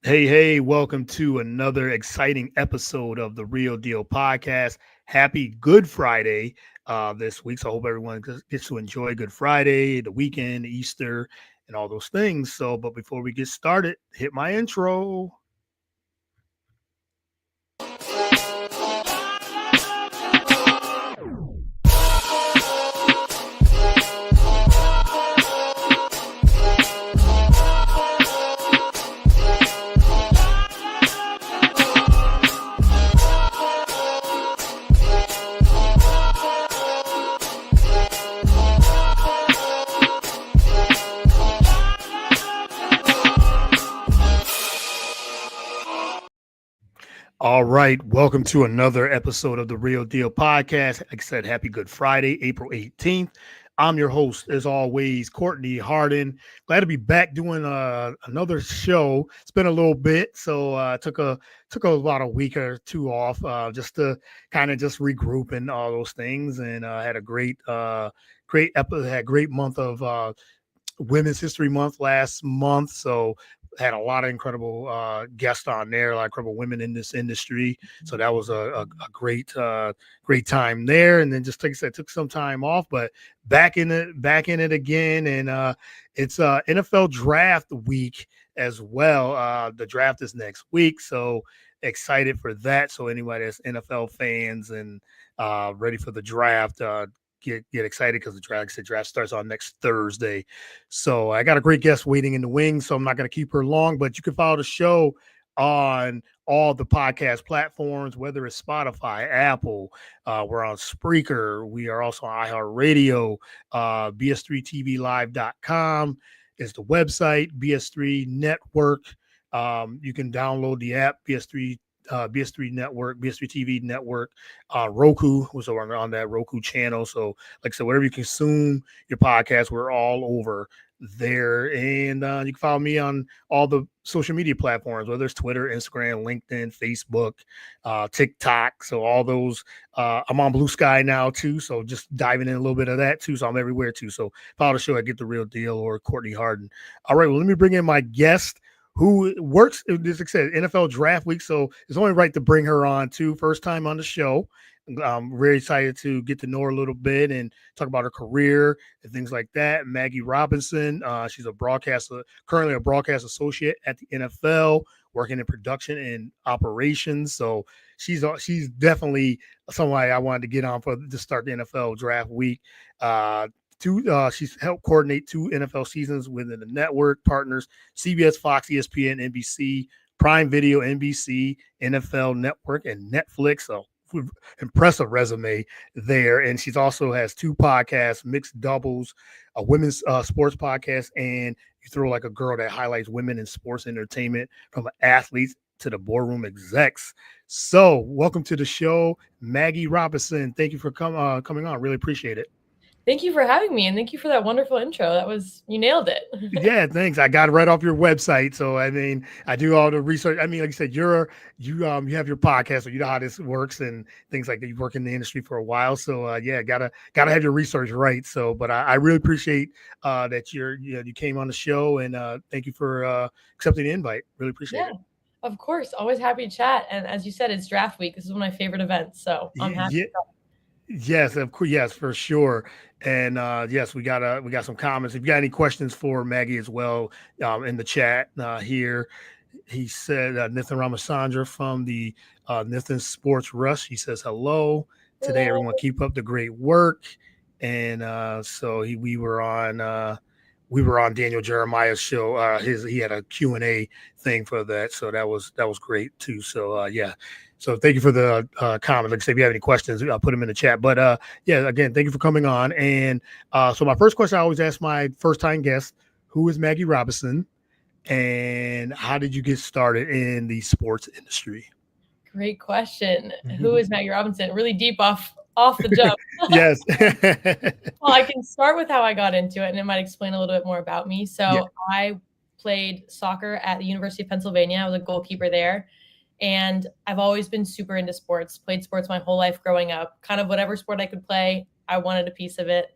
Hey, welcome to another exciting episode of the Real Deal Podcast. Happy Good Friday this week. So I hope everyone gets to enjoy Good Friday, the weekend, Easter, and all those things. But before we get started, hit my intro. All right, welcome to another episode of the Real Deal Podcast. Like I said, happy Good Friday, April 18th. I'm your host, as always, Courtney Harden. Glad to be back doing another show. It's been a little bit, so took about a week or two off just to kind of just regroup and all those things, and had a great episode. Had a great month of Women's History Month last month, so had a lot of incredible guests on there, a lot of incredible women in this industry. So that was a great time there. And then just like I said, took some time off, but back in it again. And it's NFL draft week as well. The draft is next week, so excited for that. So anybody that's NFL fans and ready for the draft, get excited because the draft starts on next Thursday. So I got a great guest waiting in the wings, so I'm not going to keep her long, but you can follow the show on all the podcast platforms, whether it's Spotify, Apple, we're on Spreaker, we are also on iHeartRadio, bs3tvlive.com is the website, BS3 Network. You can download the app, BS3 Network, BS3 TV Network, Roku was on that Roku channel. So, like I said, whatever you consume your podcast, we're all over there. And you can follow me on all the social media platforms, whether it's Twitter, Instagram, LinkedIn, Facebook, TikTok. So all those, I'm on Blue Sky now too. So just diving in a little bit of that too. So I'm everywhere too. So follow the show at Get the Real Deal or Courtney Harden. All right, well, let me bring in my guest who works, as I said, NFL draft week. So it's only right to bring her on too. First time on the show. I'm very excited to get to know her a little bit and talk about her career and things like that. Maggie Robinson, she's currently a broadcast associate at the NFL, working in production and operations. So she's definitely somebody I wanted to get on for to start the NFL draft week. She's helped coordinate 2 NFL seasons within the network partners: CBS, Fox, ESPN, NBC, Prime Video, NBC, NFL Network, and Netflix. So impressive resume there. And she's also has 2 podcasts: Mixed Doubles, a women's sports podcast, and You Throw Like a Girl, that highlights women in sports entertainment from athletes to the boardroom execs. So welcome to the show, Maggie Robinson. Thank you for coming on. Really appreciate it. Thank you for having me, and thank you for that wonderful intro. You nailed it. Yeah, thanks. I got it right off your website. So I mean, I do all the research. I mean, like you said, you have your podcast, so you know how this works and things like that. You work in the industry for a while, so yeah, gotta have your research right. So, but I really appreciate that you came on the show, and thank you for accepting the invite. Really appreciate it. Of course. Always happy to chat. And as you said, it's draft week. This is one of my favorite events, so I'm happy. Yeah. Yes, of course, yes, for sure. And yes, we got some comments. If you got any questions for Maggie as well, in the chat here. He said Nathan Ramasandra from the Nathan Sports Rush. He says hello today, Hello. everyone. Keep up the great work. And so we were on Daniel Jeremiah's show. He had a Q&A thing for that, so that was great too. So yeah. So thank you for the comments. Like I said, if you have any questions, I'll put them in the chat. But yeah, again, thank you for coming on. And so my first question I always ask my first-time guest: who is Maggie Robinson, and how did you get started in the sports industry? Great question. Who is Maggie Robinson? Really deep off the jump. Yes. Well, I can start with how I got into it, and it might explain a little bit more about me. So Yeah. I played soccer at the University of Pennsylvania. I was a goalkeeper there. And I've always been super into sports, played sports my whole life growing up. Kind of whatever sport I could play, I wanted a piece of it.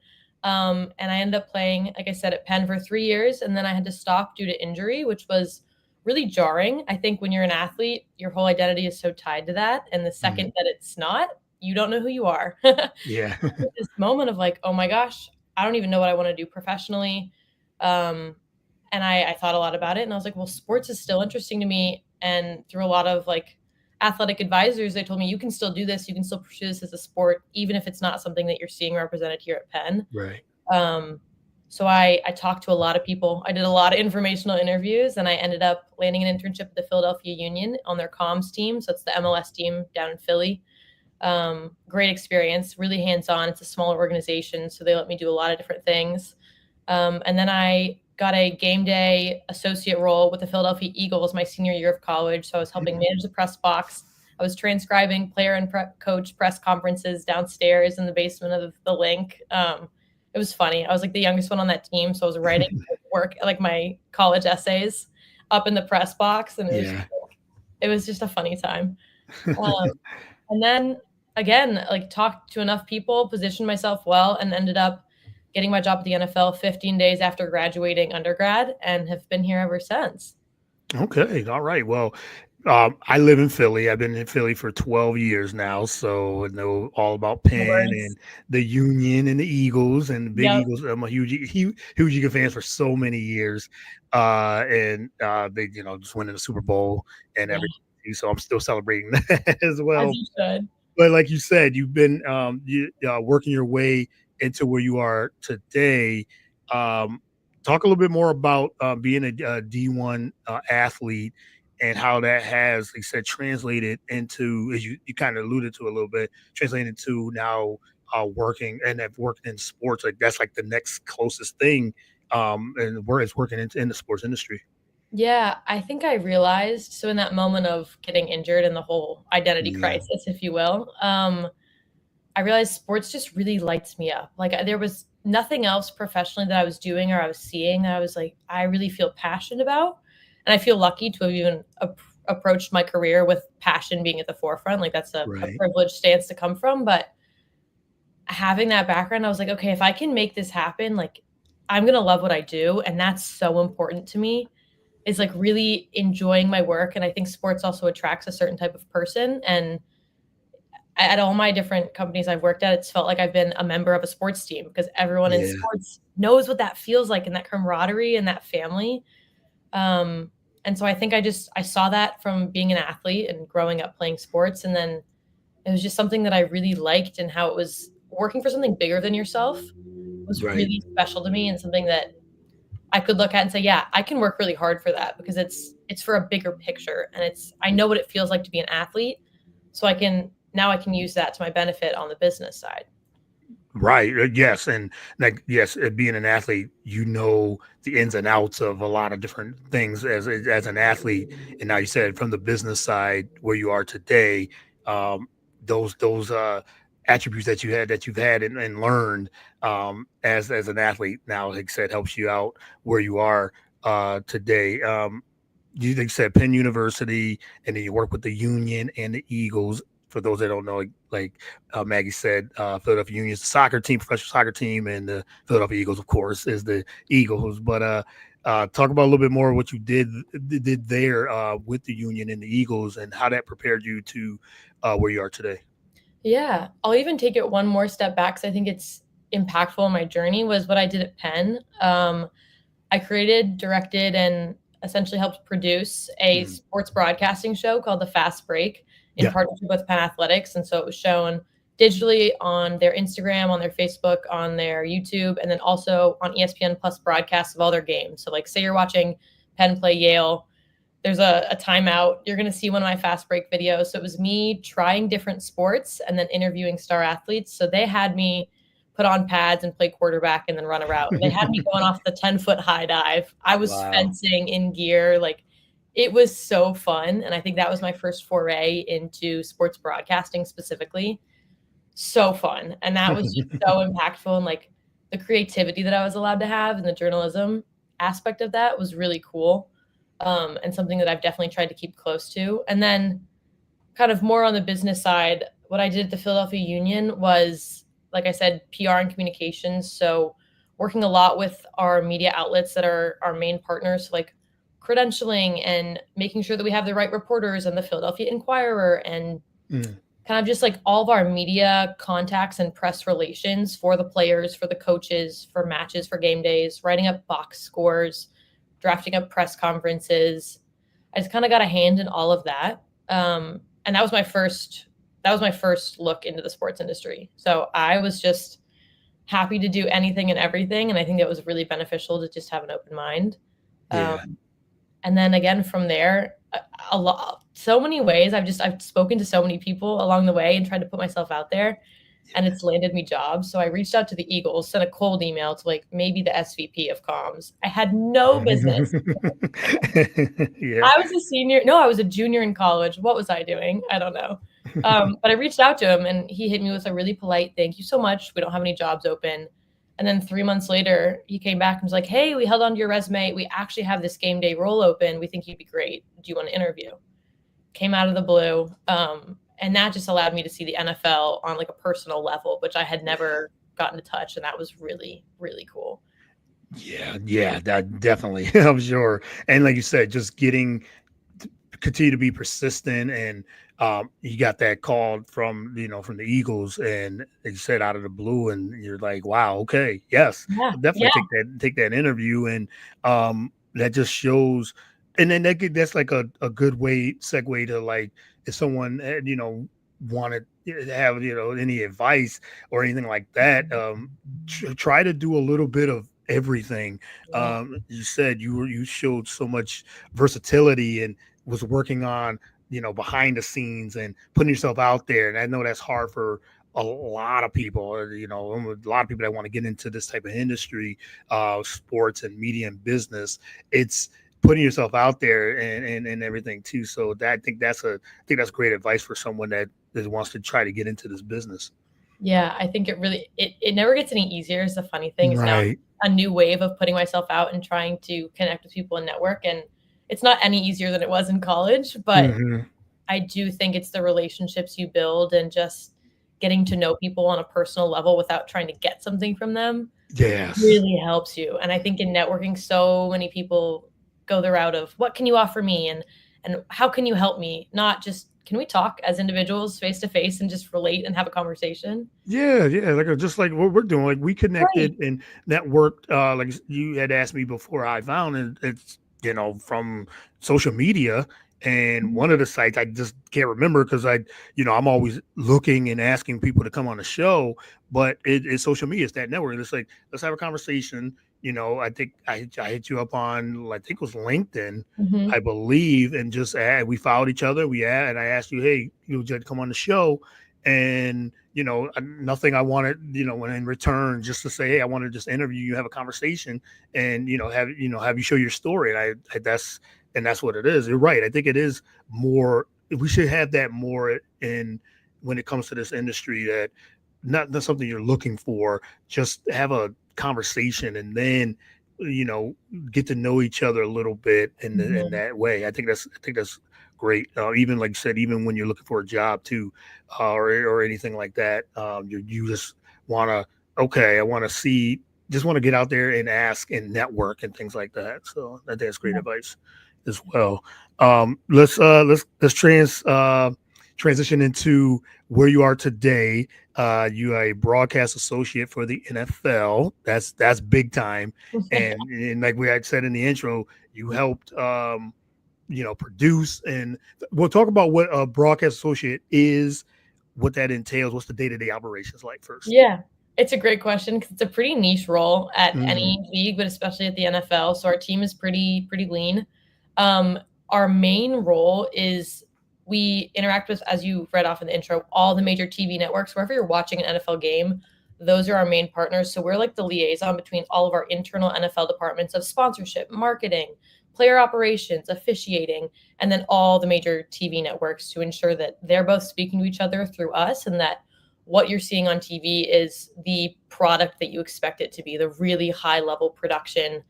And I ended up playing, like I said, at Penn for 3 years. And then I had to stop due to injury, which was really jarring. I think when you're an athlete, your whole identity is so tied to that. And the second Mm. that it's not, you don't know who you are. Yeah. This moment of like, oh my gosh, I don't even know what I want to do professionally. Um, and I thought a lot about it and I was like, well, sports is still interesting to me. And through a lot of like athletic advisors, they told me you can still do this. You can still pursue this as a sport, even if it's not something that you're seeing represented here at Penn. Right. Um, so I talked to a lot of people. I did a lot of informational interviews and I ended up landing an internship at the Philadelphia Union on their comms team. So it's the MLS team down in Philly. Great experience, really hands-on. It's a smaller organization, so they let me do a lot of different things. And then I got a game day associate role with the Philadelphia Eagles my senior year of college. So I was helping manage the press box. I was transcribing player and coach press conferences downstairs in the basement of the link. It was funny. I was like the youngest one on that team, so I was writing work like my college essays up in the press box, and Yeah. it was just a funny time. Um, and then again, like talked to enough people, positioned myself well, and ended up getting my job at the NFL 15 days after graduating undergrad and have been here ever since. Okay. All right. Well, I live in Philly. I've been in Philly for 12 years now, so I know all about No Penn words. and the Union and the Eagles and the Big Yep. Eagles. I'm a huge Eagle fan for so many years, and they just winning the Super Bowl and Yeah. everything. So I'm still celebrating that as As well. you should. But like you said, you've been working your way into where you are today. Um, Talk a little bit more about being a D1 athlete and how that has, like you said, translated into, as you kind of alluded to a little bit, translated into now working and have worked in sports. Like that's like the next closest thing, and where it's working in the sports industry. Yeah, I think I realized so in that moment of getting injured and the whole identity Yeah. crisis, if you will, I realized sports just really lights me up. Like there was nothing else professionally that I was doing or I was seeing that I was like, I really feel passionate about. And I feel lucky to have even approached my career with passion being at the forefront. Like that's a Right. privileged stance to come from. But having that background, I was like, okay, if I can make this happen, like I'm going to love what I do. And that's so important to me is like really enjoying my work. And I think sports also attracts a certain type of person. And at all my different companies I've worked at, it's felt like I've been a member of a sports team because everyone in Yeah. sports knows what that feels like and that camaraderie and that family. Um, and so I think I saw that from being an athlete and growing up playing sports. And then it was just something that I really liked and how it was working for something bigger than yourself was Right. really special to me and something that I could look at and say, yeah, I can work really hard for that because it's for a bigger picture and I know what it feels like to be an athlete. So I can use that to my benefit on the business side. Right. Yes. And like, yes, being an athlete, you know the ins and outs of a lot of different things as an athlete. And now you said from the business side where you are today, um, those attributes that you've had and learned as an athlete now, like I said, helps you out where you are today. You like said Penn University, and then you work with the Union and the Eagles. For those that don't know, Maggie said, Philadelphia Union is the soccer team, professional soccer team, and the Philadelphia Eagles, of course, is the Eagles. But talk about a little bit more what you did there with the Union and the Eagles, and how that prepared you to where you are today. Yeah, I'll even take it one more step back because I think it's impactful in my journey was what I did at Penn. I created, directed, and essentially helped produce a Mhm. sports broadcasting show called The Fast Break in Yeah. partnership with Penn Athletics. And so it was shown digitally on their Instagram, on their Facebook, on their YouTube, and then also on ESPN Plus broadcasts of all their games. So, like, say you're watching Penn play Yale, there's a timeout. You're going to see one of my fast break videos. So it was me trying different sports and then interviewing star athletes. So they had me put on pads and play quarterback and then run a route. They had me going off the 10-foot high dive. I was Wow. fencing in gear. Like it was so fun. And I think that was my first foray into sports broadcasting specifically. So fun. And that was just so impactful. And like the creativity that I was allowed to have and the journalism aspect of that was really cool. And something that I've definitely tried to keep close to. And then kind of more on the business side, what I did at the Philadelphia Union was, like I said, PR and communications. So working a lot with our media outlets that are our main partners, so like credentialing and making sure that we have the right reporters and the Philadelphia Inquirer and kind of just like all of our media contacts and press relations for the players, for the coaches, for matches, for game days, writing up box scores, drafting up press conferences. I just kind of got a hand in all of that. And that was my first look into the sports industry. So I was just happy to do anything and everything. And I think it was really beneficial to just have an open mind. Yeah. And then again, from there, so many ways I've spoken to so many people along the way and tried to put myself out there, and it's landed me jobs. So I reached out to the Eagles, sent a cold email to like maybe the SVP of comms. I had no business. Yeah. I was a senior. No, I was a junior in college. What was I doing? I don't know. But I reached out to him, and he hit me with a really polite "Thank you so much. We don't have any jobs open." And then 3 months later, he came back and was like, "Hey, we held on to your resume. We actually have this game day role open. We think you'd be great. Do you want to interview?" Came out of the blue. And that just allowed me to see the NFL on like a personal level, which I had never gotten to touch. And that was really, really cool. Yeah, that definitely, I'm sure. And like you said, just continue to be persistent, and you got that call from from the Eagles, and they said out of the blue, and you're like, wow, okay, yes, Yeah. I'll definitely take that interview, and that just shows. And then that's like a good way segue to, like, if someone wanted to have any advice or anything like that, try to do a little bit of everything. Yeah. You said you showed so much versatility and was working on behind the scenes and putting yourself out there, and I know that's hard for a lot of people, a lot of people that want to get into this type of industry, sports and media and business. It's putting yourself out there and everything too. So I think that's great advice for someone that wants to try to get into this business. Yeah, I think it never gets any easier is the funny thing. It's now Right. a new wave of putting myself out and trying to connect with people and network. And it's not any easier than it was in college, but Hmm. I do think it's the relationships you build and just getting to know people on a personal level without trying to get something from them Yes. really helps you. And I think in networking, so many people go the route of what can you offer me and how can you help me? Not just can we talk as individuals face to face and just relate and have a conversation? Yeah, like just like what we're doing, like we Right. connected and networked. Like you had asked me before, I found it's from social media, and Mhm. one of the sites I just can't remember because I'm always looking and asking people to come on the show, but it's social media, it's that network. It's like, let's have a conversation. I think I hit you up on, I think it was LinkedIn, I Mhm. believe, and just we followed each other. And I asked you, hey, just come on the show, and nothing I wanted, when in return, just to say, hey, I want to just interview you, have a conversation, and have you show your story. And that's what it is. You're right. I think it is more. We should have that more in when it comes to this industry. That not something you're looking for. Just have a conversation, and then you know get to know each other a little bit in Mhm. that way. I think that's great. Even like you said, even when you're looking for a job too, or anything like that, you just want to, okay, I want to see, just want to get out there and ask and network and things like that. So I think that's great Yeah. advice as well. Let's transition into where you are today. You are a broadcast associate for the NFL. That's big time. And like we had said in the intro, you helped produce, and we'll talk about what a broadcast associate is, what that entails, what's the day-to-day operations like first. Yeah, it's a great question because it's a pretty niche role at Hmm. any league, but especially at the NFL. So our team is pretty lean. Um, our main role is we interact with, as you read off in the intro, all the major TV networks. Wherever you're watching an NFL game, those are our main partners. So we're like the liaison between all of our internal NFL departments of sponsorship, marketing, player operations, officiating, and then all the major TV networks to ensure that they're both speaking to each other through us and that what you're seeing on TV is the product that you expect it to be, the really high level production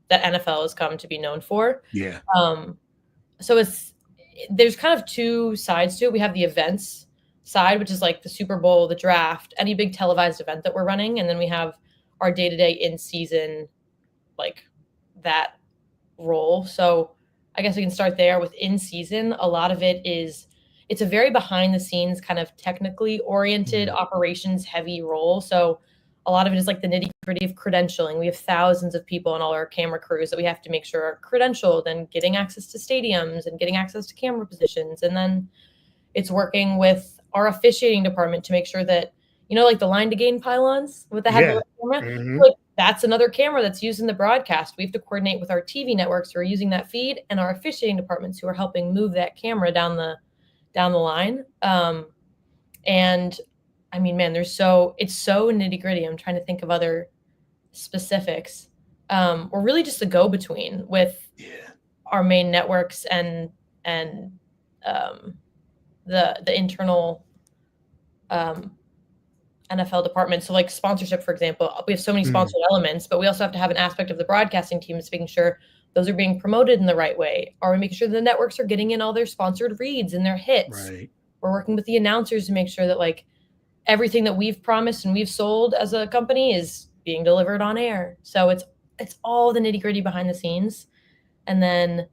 that NFL has come to be known for. Yeah. Um, so there's kind of two sides to it. We have the events side, which is like the Super Bowl, the draft, any big televised event that we're running, and then we have our day to day in season, like that role. So I guess we can start there with in season. A lot of it's a very behind the scenes kind of technically oriented operations heavy role. So a lot of it is like the nitty gritty of credentialing. We have thousands of people on all our camera crews that we have to make sure are credentialed and getting access to stadiums and getting access to camera positions. And then it's working with our officiating department to make sure that, like the line to gain pylons with the had the camera, like that's another camera that's used in the broadcast. We have to coordinate with our TV networks who are using that feed and our officiating departments who are helping move that camera down the line. And I mean, man, it's so nitty gritty. I'm trying to think of other specifics. We're really just a go between with our main networks and the internal NFL department. So like sponsorship, for example, we have so many sponsored elements, but we also have to have an aspect of the broadcasting team that's making sure those are being promoted in the right way. Are we making sure the networks are getting in all their sponsored reads and their hits? Right. We're working with the announcers to make sure that like everything that we've promised and we've sold as a company is being delivered on air. So it's all the nitty gritty behind the scenes. And then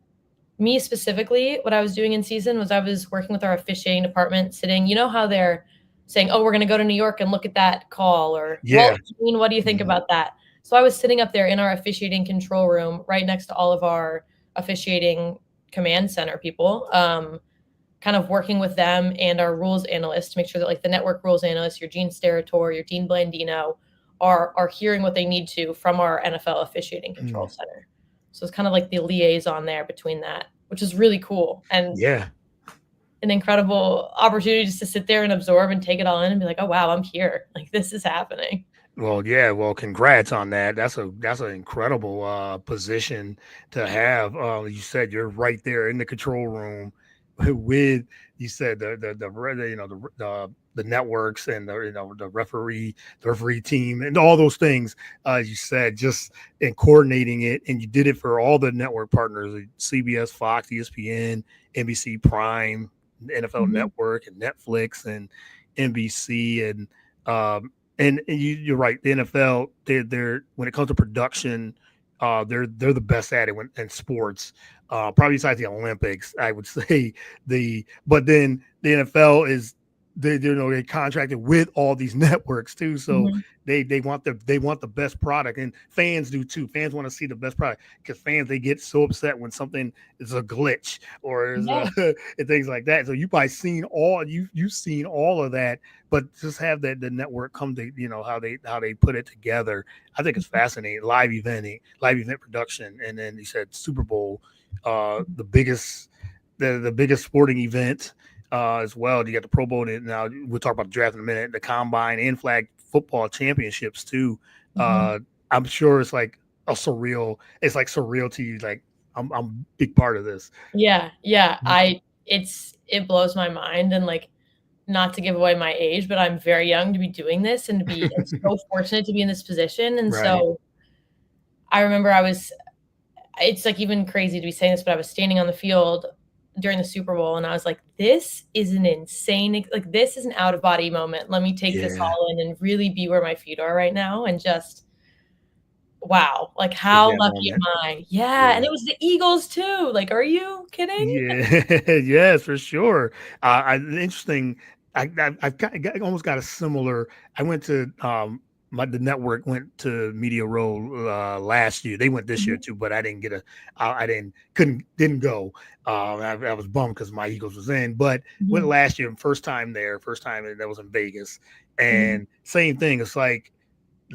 me specifically, what I was doing in season was I was working with our officiating department, sitting, how they're saying, oh, we're going to go to New York and look at that call, or Gene, what do you think about that? So I was sitting up there in our officiating control room right next to all of our officiating command center people, kind of working with them and our rules analysts to make sure that like the network rules analysts, your Gene Steratore, your Dean Blandino are hearing what they need to from our NFL officiating control center. So it's kind of like the liaison there between that, which is really cool. And an incredible opportunity just to sit there and absorb and take it all in and be like, oh, wow, I'm here. Like this is happening. Well, yeah. Well, congrats on that. That's an incredible position to have. You said you're right there in the control room with, you said the networks and the referee team and all those things. You said just in coordinating it, and you did it for all the network partners: CBS, Fox, ESPN, NBC Prime, NFL Network, and Netflix, and NBC, and you're right. The NFL, they're when it comes to production, they're the best at it in sports. Probably besides the Olympics, I would say but then the NFL is they contracted with all these networks too, so they want the best product, and fans do too. Fans want to see the best product because fans, they get so upset when something is a glitch or is and things like that. So you probably you've seen all of that, but just have the network come to how they put it together. I think it's fascinating. Live event production, and then you said Super Bowl, the biggest sporting event. As well, you got the Pro Bowl, and now we'll talk about the draft in a minute. The combine and flag football championships too. I'm sure it's like surreal to you. Like I'm a big part of this. Yeah. It blows my mind, and like, not to give away my age, but I'm very young to be doing this and to be so fortunate to be in this position. And so I remember it's like even crazy to be saying this, but I was standing on the field during the Super Bowl, and I was like, this is an insane, like this is an out of body moment. Let me take this all in and really be where my feet are right now. And just, wow. Like how lucky am I? Yeah. And it was the Eagles too. Like, are you kidding? Yeah. Yes, for sure. Interesting. I've almost got a similar, I went to, the network went to Media Row last year. They went this year too, but I didn't didn't go. I was bummed because my Eagles was in, but went last year. First time that was in Vegas, and same thing. It's like,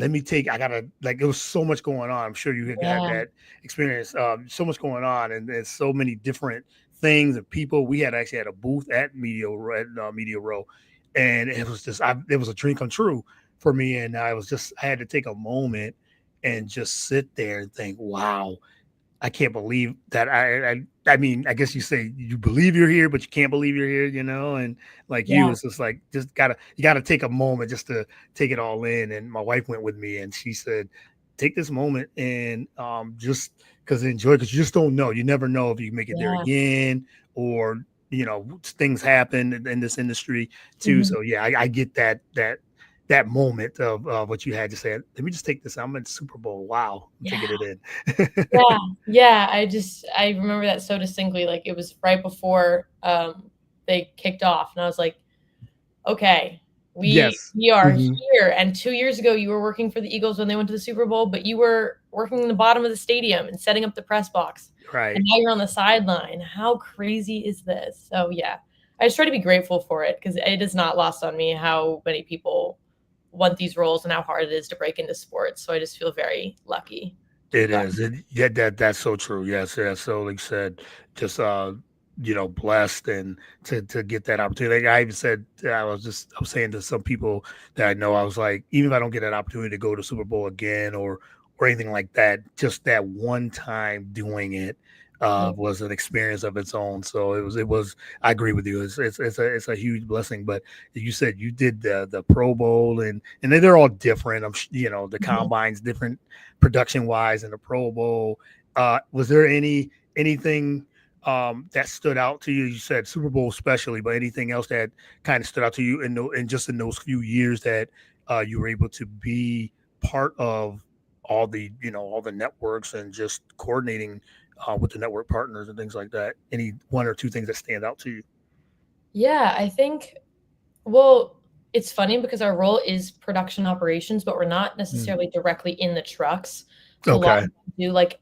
I gotta, like, there was so much going on. I'm sure you had that experience. So much going on, and there's so many different things and people. We actually had a booth at Media Row, and it was just, it was a dream come true for me. And I had to take a moment and just sit there and think, wow, I can't believe that. I mean, I guess you say you believe you're here, but you can't believe you're here, and like you, it's just like, you gotta take a moment just to take it all in. And my wife went with me, and she said, take this moment and just enjoy, because you just don't know. You never know if you make it there again, or things happen in this industry too. So yeah, I get that that moment of what you had to say. Let me just take this. I'm in Super Bowl. Wow, I'm taking Yeah. it in. Yeah. Yeah. I remember that so distinctly. Like it was right before they kicked off. And I was like, okay, Yes. we are Hmm. here. And 2 years ago you were working for the Eagles when they went to the Super Bowl, but you were working in the bottom of the stadium and setting up the press box. And Right. now you're on the sideline. How crazy is this? So yeah. I just try to be grateful for it because it is not lost on me how many people want these roles and how hard it is to break into sports. So I just feel very lucky to have It gotten. is. Yeah, that's so true. Yes, yeah. So like you said, just blessed and to get that opportunity. Like I even said, I was saying to some people that I know, I was like, even if I don't get that opportunity to go to Super Bowl again or anything like that, just that one time doing it Yeah. was an experience of its own. So it was. I agree with you. It's a huge blessing. But you said you did the Pro Bowl and they're all different. The Mhm. combine's different production wise in the Pro Bowl. Was there anything that stood out to you? You said Super Bowl especially, but anything else that kind of stood out to you in just in those few years that you were able to be part of all the networks and just coordinating with the network partners and things like that? Any one or two things that stand out to you? Yeah, I think, well, it's funny because our role is production operations, but we're not Mm. necessarily directly in the trucks. So a lot Okay. of people do like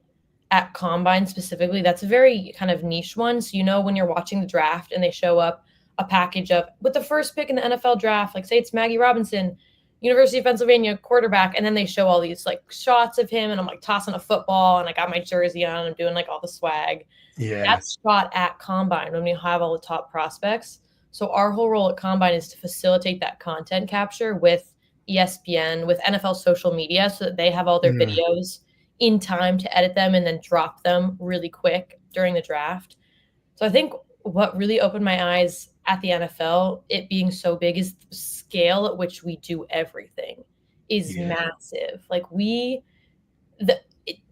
at Combine specifically, that's a very kind of niche one. So when you're watching the draft and they show up a package of with the first pick in the NFL draft, like say it's Maggie Robinson, University of Pennsylvania quarterback, and then they show all these like shots of him and I'm like tossing a football and I got my jersey on, I'm doing like all the swag. Yeah. That's shot at Combine when we have all the top prospects. So our whole role at Combine is to facilitate that content capture with ESPN, with NFL social media, so that they have all their Mm. videos in time to edit them and then drop them really quick during the draft. So I think what really opened my eyes at the NFL, it being so big, is the scale at which we do everything is Yeah. massive. Like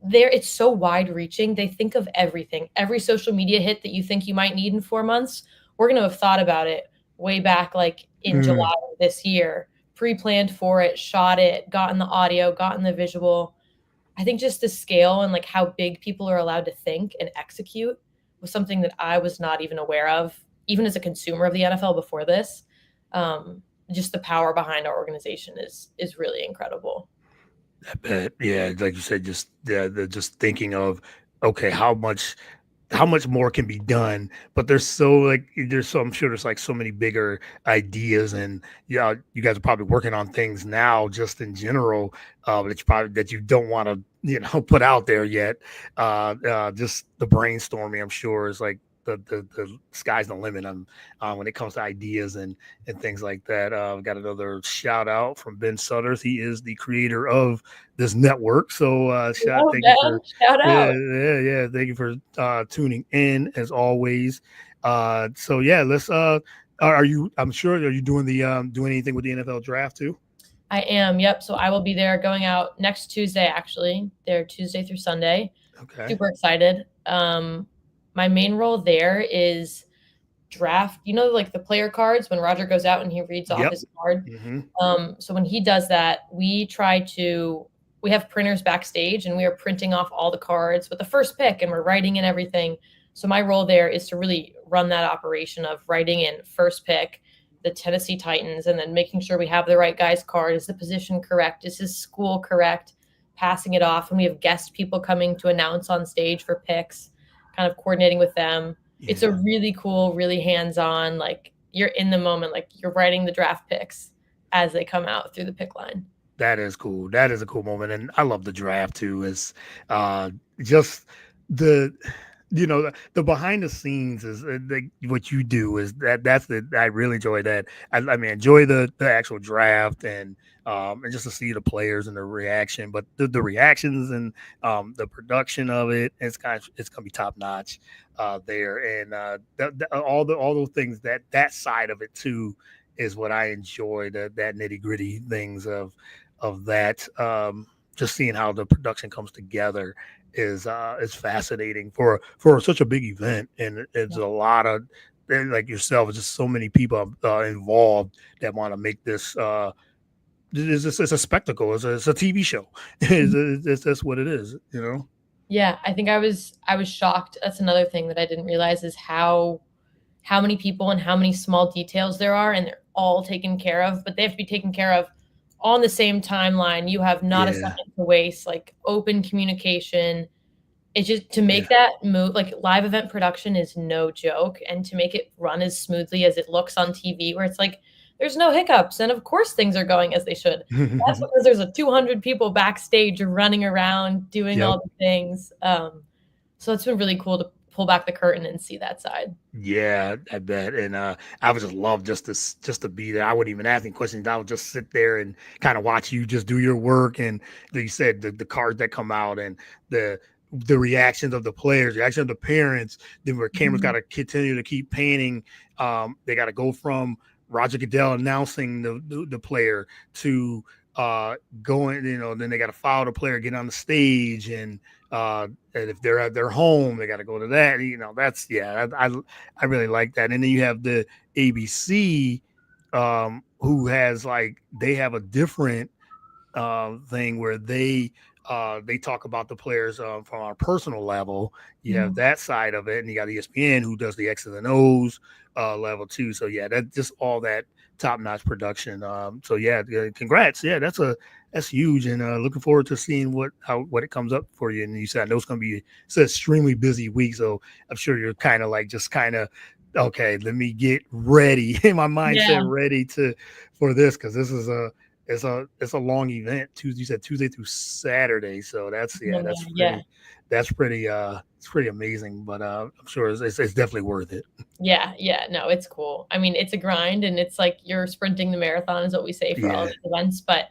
it's so wide reaching. They think of everything. Every social media hit that you think you might need in 4 months, we're going to have thought about it way back, like in Mm. July of this year, pre-planned for it, shot it, gotten the audio, gotten the visual. I think just the scale and like how big people are allowed to think and execute was something that I was not even aware of, even as a consumer of the NFL before this. Just the power behind our organization is really incredible. I bet. Yeah, like you said, just just thinking of okay, how much more can be done, but I'm sure there's like so many bigger ideas, and yeah, you guys are probably working on things now just in general that you don't want to put out there yet. Just the brainstorming, I'm sure, is like the sky's the limit on when it comes to ideas and things like that. I've got another shout out from Ben Sutters. He is the creator of this network. So Hello, thank you for Ben. Shout yeah, out. yeah. Thank you for tuning in as always. So yeah, let's are you I'm sure are you doing anything with the NFL draft too? I am. Yep. So I will be there going out next Tuesday, actually. They're Tuesday through Sunday. Okay. Super excited. My main role there is draft, like the player cards when Roger goes out and he reads off Yep. his card. Hmm. So when he does that, we have printers backstage and we are printing off all the cards with the first pick and we're writing in everything. So my role there is to really run that operation of writing in first pick, the Tennessee Titans, and then making sure we have the right guy's card. Is the position correct? Is his school correct? Passing it off. And we have guest people coming to announce on stage for picks, kind of coordinating with them. It's a Yeah. really cool, really hands-on, like you're in the moment, like you're writing the draft picks as they come out through the pick line. That is cool. That is a cool moment, and I love the draft too. Is uh, just the the behind the scenes is what you do is that's the I really enjoy that. I mean, enjoy the actual draft and just to see the players and the reaction, but the reactions and the production of it's gonna be top notch there, and all those things that side of it too is what I enjoy, that nitty gritty things of that. Just seeing how the production comes together is fascinating for such a big event, and it's a lot of and like yourself, it's just so many people involved that want to make this it's a spectacle. It's a TV show. That's what it is. You know. Yeah, I think I was shocked. That's another thing that I didn't realize is how many people and how many small details there are, and they're all taken care of, but they have to be taken care of on the same timeline. You have not a Yeah. second to waste, like open communication. It's just to Yeah. make that move, like live event production is no joke, and to make it run as smoothly as it looks on TV, where it's like there's no hiccups, and of course things are going as they should. That's because there's a 200 people backstage running around doing Yep. all the things. So it's been really cool to pull back the curtain and see that side. Yeah, I bet. And I would just love just to be there. I wouldn't even ask any questions. I would just sit there and kind of watch you just do your work. And like you said, the cards that come out and the the reactions of the players, reaction of the parents, then where cameras got Mhm. to continue to keep panning. They got to go from Roger Goodell announcing the player to going, then they got to follow the player, get on the stage, and if they're at their home, they got to go to that. That's yeah, I really like that. And then you have the ABC, who has like they have a different thing where they talk about the players from our personal level. You have Mhm. that side of it, and you got ESPN who does the X's and O's level too. So yeah, that just all that top notch production. So yeah, congrats. Yeah, that's huge, and looking forward to seeing what it comes up for you. And you said I know it's going to be it's an extremely busy week, so I'm sure you're kind of like just kind of okay. Let me get ready in my mindset, Yeah. ready to for this because this is a it's a long event. Tuesday, you said Tuesday through Saturday, so that's yeah, Yeah. Yeah. that's pretty it's pretty amazing. But I'm sure it's definitely worth it. Yeah, yeah, no, it's cool. I mean, it's a grind and it's like you're sprinting the marathon is what we say for all of Yeah, these events, but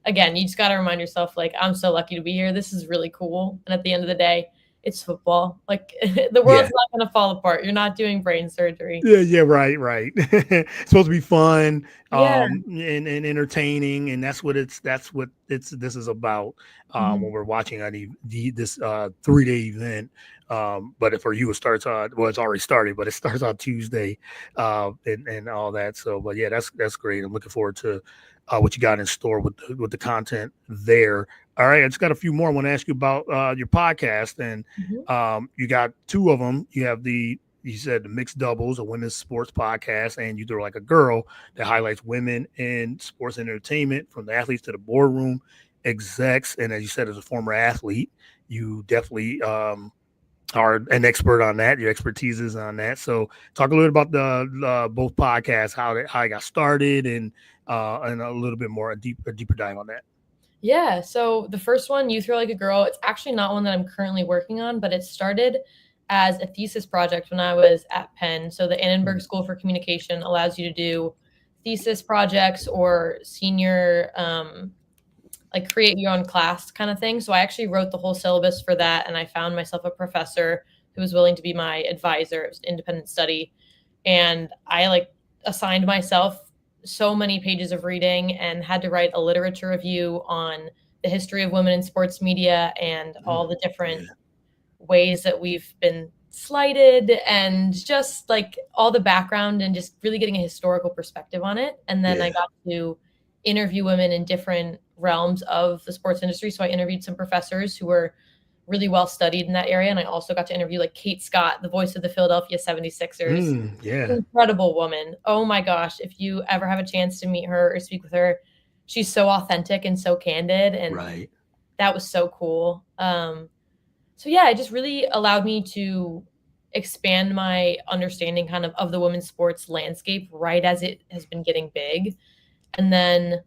again, you just gotta remind yourself, like, I'm so lucky to be here. This is really cool. And at the end of the day, it's football. Like the yeah. world's not gonna fall apart. You're not doing brain surgery. Yeah, yeah, right, right. It's supposed to be fun, Yeah. and entertaining, and that's what this is about. When Mhm. we're watching this 3-day event. But for you, it starts on well, it's already started, but it starts on Tuesday, and all that. So, but yeah, that's great. I'm looking forward to what you got in store with the content there. All right, I just got a few more. I want to ask you about your podcast, and Mhm. you got two of them. You have you said the mixed doubles, a women's sports podcast, and you throw like a girl that highlights women in sports entertainment from the athletes to the boardroom execs. And as you said, as a former athlete, you definitely are an expert on that. Your expertise is on that. So talk a little about the both podcasts, how it got started, and a little bit more a deeper dive on that. Yeah, so the first one, You Throw Like a Girl, it's actually not one that I'm currently working on, but it started as a thesis project when I was at Penn. So the Annenberg Mm, School for Communication allows you to do thesis projects or senior like create your own class kind of thing. So I actually wrote the whole syllabus for that, and I found myself a professor who was willing to be my advisor. It was independent study, and I like assigned myself so many pages of reading and had to write a literature review on the history of women in sports media and mm, all the different yeah. ways that we've been slighted and just like all the background and just really getting a historical perspective on it. And then I Yeah. got to interview women in different realms of the sports industry. So I interviewed some professors who were really well studied in that area. And I also got to interview like Kate Scott, the voice of the Philadelphia 76ers. Yeah. Incredible woman. Oh my gosh. If you ever have a chance to meet her or speak with her, she's so authentic and so candid. And Right. that was so cool. So yeah, it just really allowed me to expand my understanding kind of the women's sports landscape right as it has been getting big. And then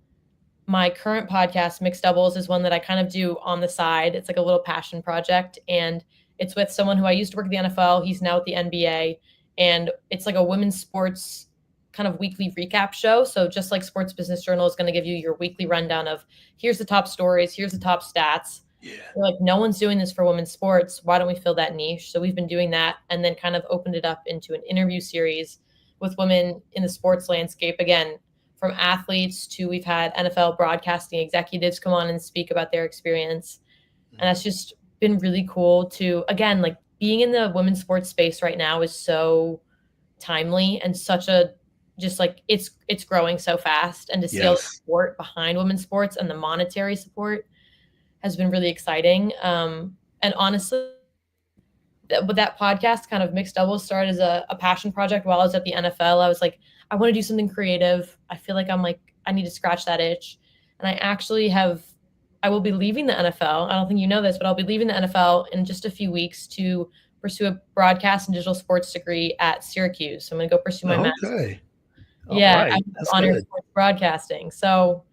my current podcast, Mixed Doubles, is one that I kind of do on the side. It's like a little passion project, and it's with someone who I used to work at the NFL. He's now at the NBA, and it's like a women's sports kind of weekly recap show. So just like Sports Business Journal is going to give you your weekly rundown of here's the top stories, here's the top stats. Yeah. We're like, no one's doing this for women's sports. Why don't we fill that niche? So we've been doing that, and then kind of opened it up into an interview series with women in the sports landscape. Again, from athletes to we've had NFL broadcasting executives come on and speak about their experience. And that's just been really cool to, again, like being in the women's sports space right now is so timely and such a just like it's growing so fast, and to see all the Yes. support behind women's sports and the monetary support has been really exciting. And honestly, but that podcast, kind of mixed doubles, started as a passion project while I was at the NFL. I was like, I want to do something creative. I feel like I'm like, I need to scratch that itch. And I will be leaving the NFL. I don't think you know this, but I'll be leaving the NFL in just a few weeks to pursue a broadcast and digital sports degree at Syracuse. So I'm going to go pursue my master's. Okay. All Yeah, I right. have That's honors good. sports broadcasting. So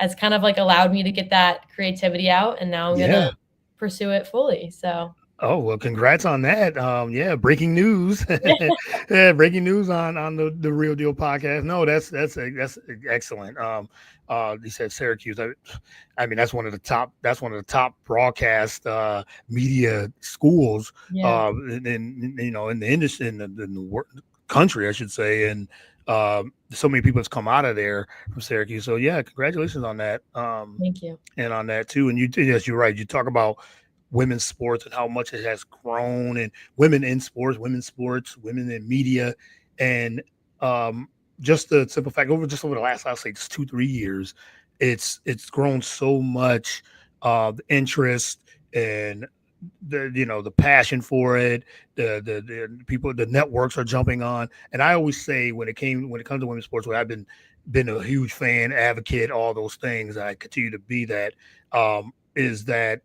it's kind of like allowed me to get that creativity out, and now I'm going to Yeah. pursue it fully. So Oh, well, congrats on that. Yeah, breaking news. yeah, Yeah, breaking news on the Real Deal podcast. No, that's excellent. You said Syracuse. I mean, that's one of the top broadcast media schools yeah, in the industry in the country, I should say. And so many people have come out of there from Syracuse. So yeah, congratulations on that. thank you. And on that too. And yes, you're right. You talk about women's sports and how much it has grown, and women in sports, women in media, and um, just the simple fact over the last, I'll say, just 2-3 years, it's grown so much. The interest and the passion for it, the people, the networks are jumping on. And I always say when it comes to women's sports, where I've been a huge fan, advocate, all those things, I continue to be that. Is that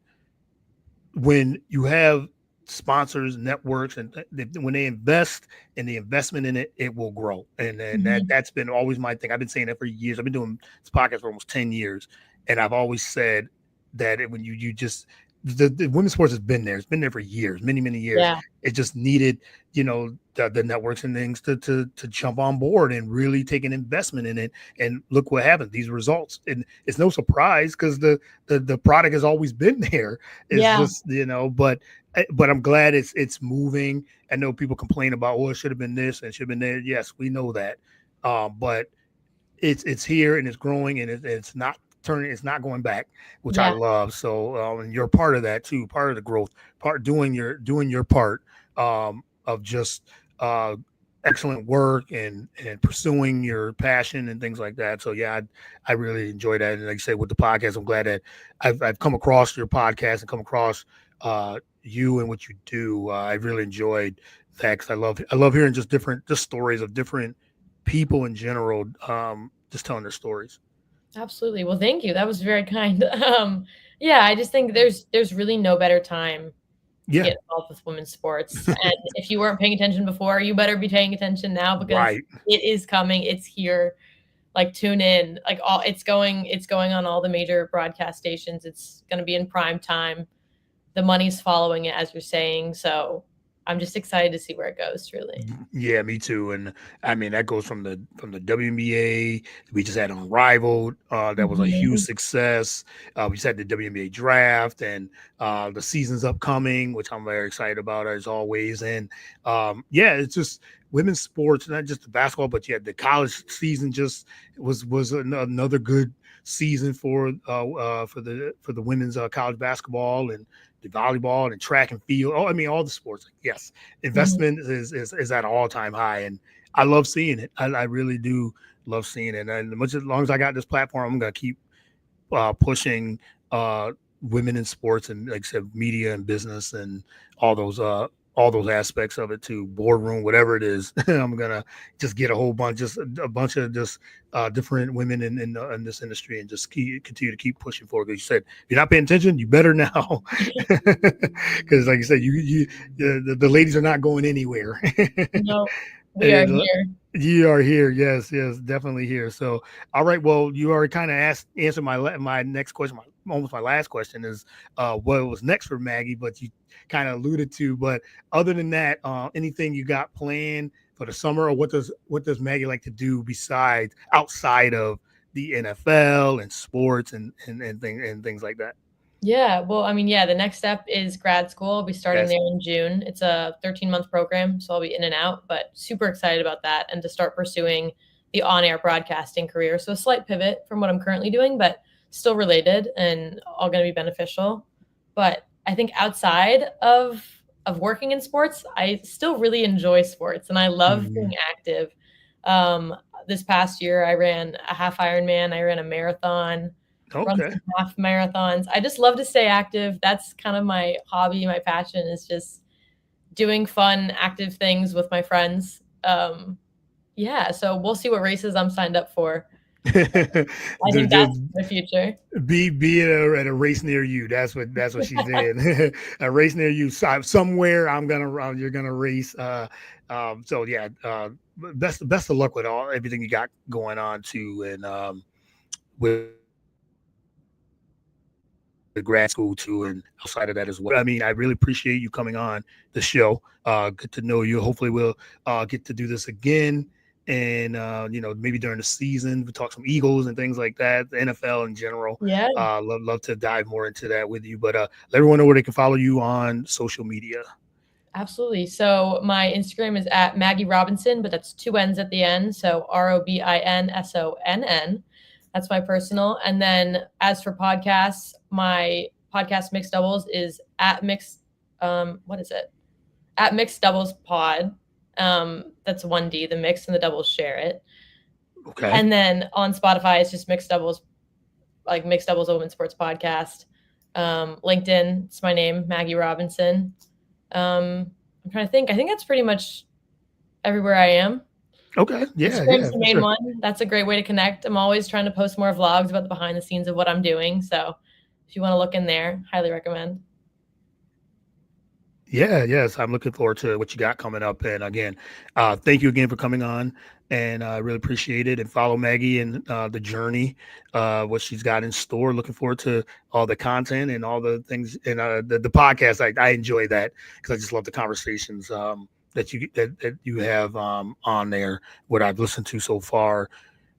when you have sponsors, networks, and when they invest in the investment in it, it will grow. And Mhm. that's been always my thing. I've been saying that for years. I've been doing this podcast for almost 10 years. And I've always said that when you just the women's sports has been there. It's been there for years, many, many years. Yeah, It just needed, the networks and things to jump on board and really take an investment in it. And look what happened, these results. And it's no surprise because the product has always been there. It's yeah, just, but I'm glad it's moving. I know people complain about, oh, it should have been this and it should have been there. Yes, we know that. But it's here and it's growing, and it's not turning, it's not going back, which I yeah, love. So and you're part of that too, part of the growth, part doing your part of just excellent work and pursuing your passion and things like that. So yeah, I really enjoy that. And like I said, with the podcast, I'm glad that I've come across your podcast and come across you and what you do. I really enjoyed that because I love hearing just stories of different people in general, just telling their stories. absolutely. Well, thank you. That was very kind. Yeah, I just think there's really no better time to Yeah, get involved with women's sports. And if you weren't paying attention before, you better be paying attention now because right. it is coming. It's here. Like tune in. Like all it's going on all the major broadcast stations. It's going to be in prime time. The money's following it, as you're saying. So I'm just excited to see where it goes, truly. Yeah, me too. And I mean that goes from the WNBA. We just had Unrivaled. That was a huge Mhm. success. We just had the WNBA draft and the season's upcoming, which I'm very excited about as always. And yeah, it's just women's sports, not just the basketball, but yeah, the college season just was another good season for the women's college basketball and the volleyball and track and field. Oh, I mean all the sports. Yes, Mhm. investment is at an all time high, and I love seeing it. I really do love seeing it, and much as long as I got this platform, I'm gonna keep pushing women in sports and, like I said, media and business and all those uh all those aspects of it too, boardroom, whatever it is. I'm gonna just get a bunch of just different women in this industry and just continue to keep pushing forward. Because you said if you're not paying attention, you better now, because like you said, the ladies are not going anywhere. No, we are And here. you are here. Yes, yes, definitely here. So, all right. Well, you already kind of answered my next question. Almost my last question is what was next for Maggie, but you kind of alluded to. But other than that, anything you got planned for the summer, or what does Maggie like to do besides outside of the NFL and sports and things like that? Yeah, well, I mean, yeah, the next step is grad school. I'll be starting Yes. there in June. It's a 13-month program, so I'll be in and out, but super excited about that and to start pursuing the on-air broadcasting career. So a slight pivot from what I'm currently doing, but still related and all going to be beneficial. But I think outside of working in sports, I still really enjoy sports and I love being Mhm. active. Um, this past year, I ran a half Ironman. I ran a marathon, run Okay. some half marathons. I just love to stay active. That's kind of my hobby. My passion is just doing fun, active things with my friends. Yeah, so we'll see what races I'm signed up for. I think Just that's the future. be at a race near you. That's what she said. A race near you. Somewhere you're gonna race. So yeah. Best of luck with everything you got going on too, and with grad school too, and outside of that as well. I mean, I really appreciate you coming on the show. Good to know you. Hopefully, we'll get to do this again. And maybe during the season, we talk some Eagles and things like that, the NFL in general. Yeah, Love to dive more into that with you. But let everyone know where they can follow you on social media. absolutely. So my Instagram is at Maggie Robinson, but that's two N's at the end. So ROBINSONN. That's my personal. And then as for podcasts, my podcast Mixed Doubles is at Mixed, what is it? At Mixed Doubles Pod. That's 1D, the mix and the doubles share it. Okay. And then on Spotify, it's just Mixed Doubles, like Mixed Doubles Women's Sports Podcast. LinkedIn, it's my name, Maggie Robinson. I'm trying to think. I think that's pretty much everywhere I am. Okay. Yeah. Instagram's Yeah. the For main sure. one. That's a great way to connect. I'm always trying to post more vlogs about the behind the scenes of what I'm doing. So if you want to look in there, highly recommend. Yeah, yes, I'm looking forward to what you got coming up. And again, thank you again for coming on, and I really appreciate it. And follow Maggie and the journey, what she's got in store. Looking forward to all the content and all the things and the podcast. I enjoy that because I just love the conversations that you have on there. What I've listened to so far.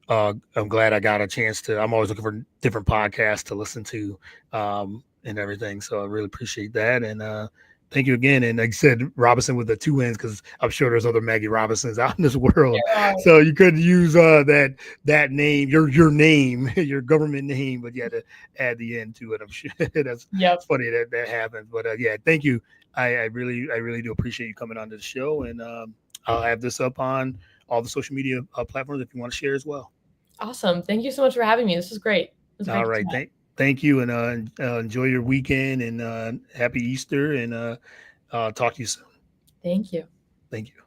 I'm glad I got a chance to. I'm always looking for different podcasts to listen to, and everything. So I really appreciate that. And thank you again. And like I said, Robinson with the two N's, because I'm sure there's other Maggie Robinsons out in this world. There are. So you could use that name, your name, your government name, but you had to add the N to it. I'm sure that's Yep. it's funny that happens. But yeah, thank you. I really do appreciate you coming on to the show, and I'll have this up on all the social media platforms if you want to share as well. Awesome. Thank you so much for having me. This was great. It was great All to right, chat. thank you, and enjoy your weekend, and happy Easter, and talk to you soon. Thank you. Thank you.